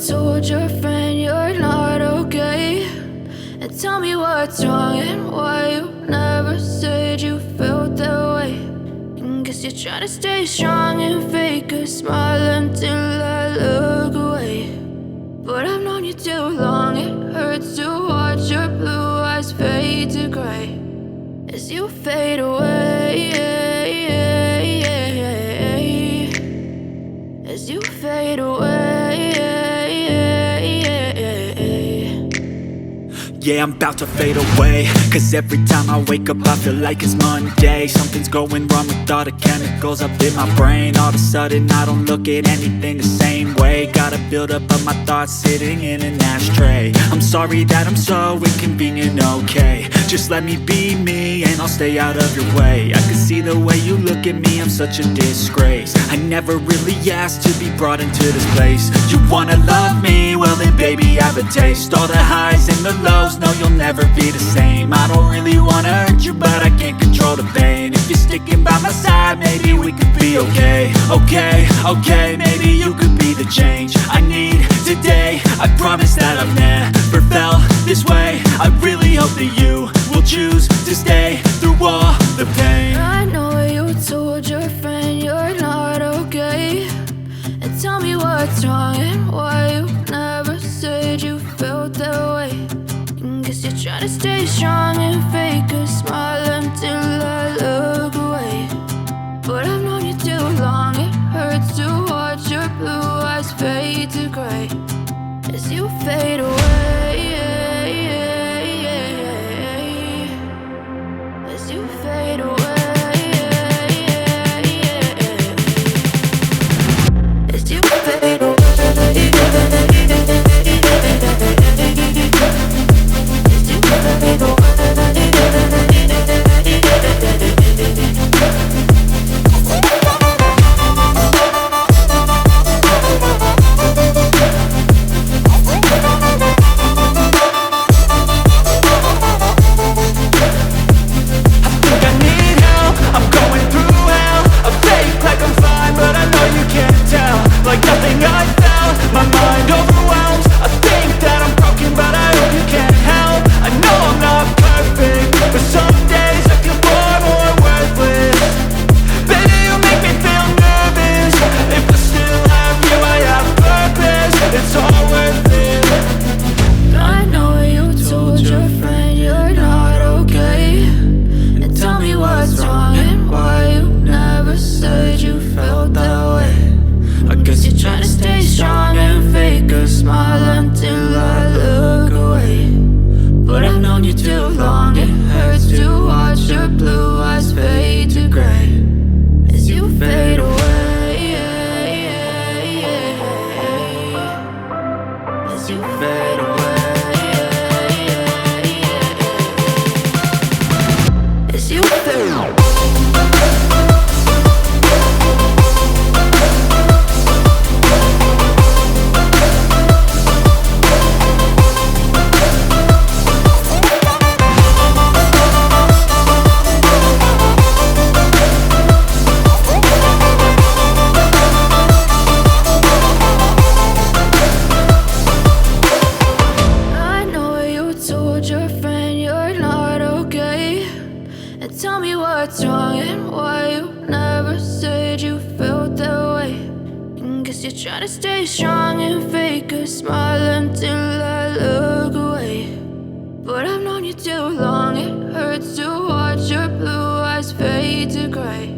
told your friend you're not okay, and tell me what's wrong and why you never said you felt that way. And guess you're trying to stay strong and fake a smile until I look away. But I've known you too long, it hurts to watch your blue eyes fade to gray as you fade away, as you fade away. Yeah, I'm about to fade away, cause every time I wake up I feel like it's Monday. Something's going wrong with all the chemicals up in my brain. All of a sudden I don't look at anything the same way. Gotta build up of my thoughts sitting in an ashtray. I'm sorry that I'm so inconvenient, okay. Just let me be me and I'll stay out of your way. I can see the way you look at me, I'm such a disgrace. I never really asked to be brought into this place. You wanna love me? Well then baby have a taste. All the highs and the lows, no you'll never be the same. I don't really wanna hurt you but I can't control the pain. If you're sticking by my side maybe we could be okay. Okay, maybe you could be the change I need today. I promise that I've never felt this way. I really hope that you will choose to stay through all the pain. I know you told your friend you're not okay, and tell me what's wrong and why you never said you felt that way. And guess you're trying to stay strong and fake a smile until I look away. But I've known you too long, it hurts to watch your blue eyes fade to gray as you fade away, as you fade away, as you fade away. Like nothing I felt, my mind overwhelmed. I think that I'm broken but I hope you can't help. I know I'm not perfect, but some days I feel far more worthless. Baby, you make me feel nervous. If I still have you, I have purpose. It's all worth it. I know you told your friend you're not okay, and tell me what's wrong and why you never said you felt that way. I guess you're trying to stay strong and fake a smile until I look away. But I've known you too long, it hurts to watch your blue eyes fade to gray as you fade away, as you fade away, as you fade away. Tell me what's wrong and why you never said you felt that way. And guess you're trying to stay strong and fake a smile until I look away. But I've known you too long, it hurts to watch your blue eyes fade to gray